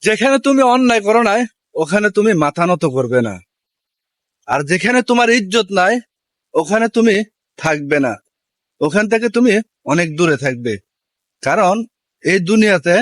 যেখানে তুমি অন্যায় করো নাই ওখানে তুমি মাথা নত করবে না, আর যেখানে তোমার ইজ্জত নাই ওখানে তুমি থাকবে না, ওখান থেকে তুমি অনেক দূরে থাকবে। কারণ এই দুনিয়াতে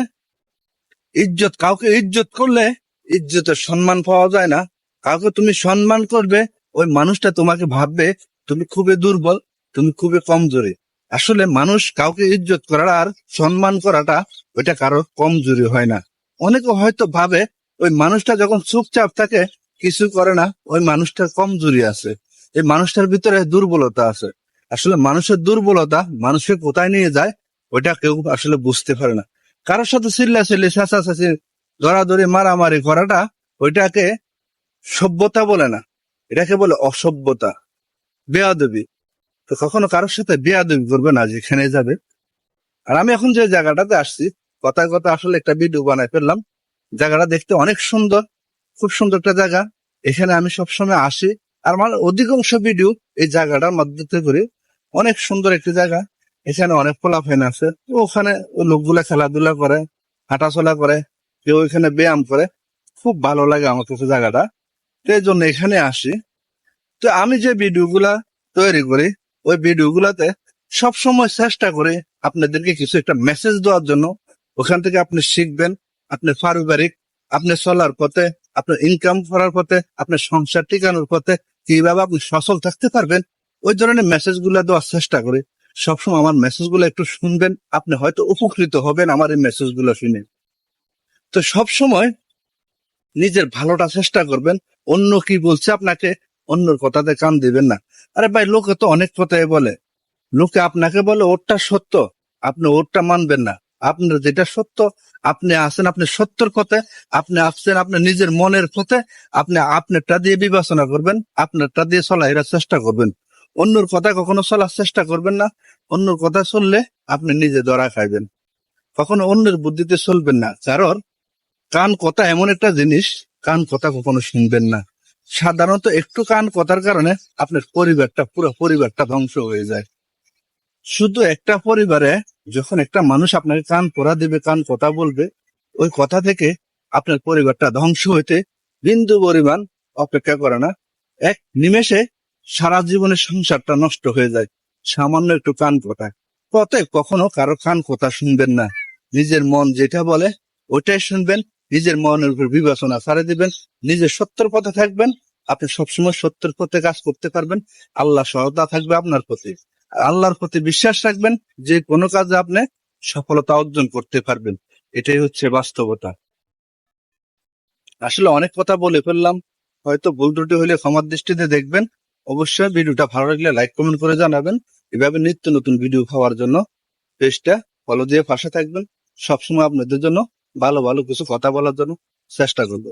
কাউকে ইজ্জত করলে ইজ্জতের সম্মান পাওয়া যায় না। কাউকে তুমি সম্মান করবে, ওই মানুষটা তোমাকে ভাববে তুমি খুবই দুর্বল, তুমি খুবই কমজোরি। আসলে মানুষ কাউকে ইজ্জত করার আর সম্মান করাটা ওইটা কারো কমজোরি হয় না। অনেকে হয়তো ভাবে ওই মানুষটা যখন চুপচাপ থাকে, কিছু করে না, ওই মানুষটার কমজোরি আছে, এই মানুষটার ভিতরে দুর্বলতা আছে। আসলে মানুষের দুর্বলতা মানুষকে কোথায় নিয়ে যায় ওইটা কেউ আসলে বুঝতে পারে না। কারোর সাথে চিল্লাচিল্লি চেঁচাচেঁচি দরাদরি মারামারি করাটা ওইটাকে সভ্যতা বলে না, এটাকে বলে অসভ্যতা, বেয়াদবি। তো কখনো কারোর সাথে বেয়াদবি করবে না যেখানে যাবে। আর আমি এখন যে জায়গাটাতে আসছি, কথায় কথা আসলে একটা ভিডিও বানাই ফেললাম। জায়গাটা দেখতে অনেক সুন্দর, খুব সুন্দর একটা জায়গা। এখানে আমি সবসময় আসি, আর আমার অধিকাংশ ভিডিও এই জায়গাটার মধ্যে থেকে করি। অনেক সুন্দর একটি জায়গা। এখানে অনেক পোলাপাইন আছে, ওখানে ওই লোকগুলা খেলাধুলা করে, হাঁটাচলা করে, কেউ এখানে ব্যায়াম করে। খুব ভালো লাগে আমার কাছে জায়গাটা, তো এই জন্য এখানে আসি। তো আমি যে ভিডিওগুলা তৈরি করি, ওই ভিডিওগুলাতে সবসময় চেষ্টা করি আপনাদেরকে কিছু একটা মেসেজ দেওয়ার জন্য। ওখান থেকে আপনি শিখবেন, আপনার পারিবারিক, আপনি চলার পথে, আপনার ইনকাম করার পথে, আপনার সংসার টিকানোর পথে কিভাবে আপনি সচল থাকতে পারবেন, ওই ধরনের মেসেজ গুলা দেওয়ার চেষ্টা করি। সবসময় আমার মেসেজ গুলো একটু শুনবেন, আপনি হয়তো উপকৃত হবেন আমার এই মেসেজ গুলো শুনে। তো সবসময় নিজের ভালোটা চেষ্টা করবেন, অন্য কি বলছে আপনাকে অন্যর কথাতে কান দিবেন না। আরে ভাই, লোকে তো অনেক কথাই বলে, লোকে আপনাকে বলে ওরটা সত্য, আপনি ওরটা মানবেন না। আপনার যেটা সত্য, আপনি আছেন আপনি সত্যর পথে, আপনি আসছেন আপনি নিজের মনের পথে, আপনি আপনারটা দিয়ে বিবেচনা করবেন, আপনারটা দিয়ে চলাইয়ের চেষ্টা করবেন। অন্যর কথা কখনো চলার চেষ্টা করবেন না। অন্যর কথা চললে আপনি নিজে ধরা খাইবেন। কখনো অন্যের বুদ্ধিতে চলবেন না। কারণ কান কথা এমন একটা জিনিস, কান কথা কখনো শুনবেন না। সাধারণত একটু কান কথার কারণে আপনার পরিবারটা, পুরো পরিবারটা ধ্বংস হয়ে যায়। শুধু একটা পরিবারে যখন একটা মানুষ আপনাকে কান পরা দিবে, কান কথা বলবে, ওই কথা থেকে আপনার পরিবারটা ধ্বংস হইতে বিন্দু পরিমাণ অপেক্ষা করে না। এক নিমেষে সারা জীবনের সংসারটা নষ্ট হয়ে যায় সামান্য একটু কান কথা। অতএব কখনো কারো কান কথা শুনবেন না। নিজের মন যেটা বলে ওইটাই শুনবেন, নিজের মনের উপর বিবেচনা ছাড়ে দিবেন, নিজের সত্যের পথে থাকবেন। আপনি সবসময় সত্যের পথে কাজ করতে পারবেন, আল্লাহ সহায়তা থাকবে আপনার প্রতি। আল্লাহর প্রতি বিশ্বাস রাখবেন, যে কোনো কাজে আপনি সফলতা অর্জন করতে পারবেন। এটাই হচ্ছে বাস্তবতা। আসলে অনেক কথা বলে ফেললাম, হয়তো ভুল ত্রুটি হলে ক্ষমার দৃষ্টিতে দেখবেন। অবশ্যই ভিডিওটা ভালো লাগলে লাইক কমেন্ট করে জানাবেন। এভাবে নিত্য নতুন ভিডিও পাওয়ার জন্য পেজটা ফলো দিয়ে পাশে থাকবেন। সবসময় আপনাদের জন্য ভালো ভালো কিছু কথা বলার জন্য চেষ্টা করবো।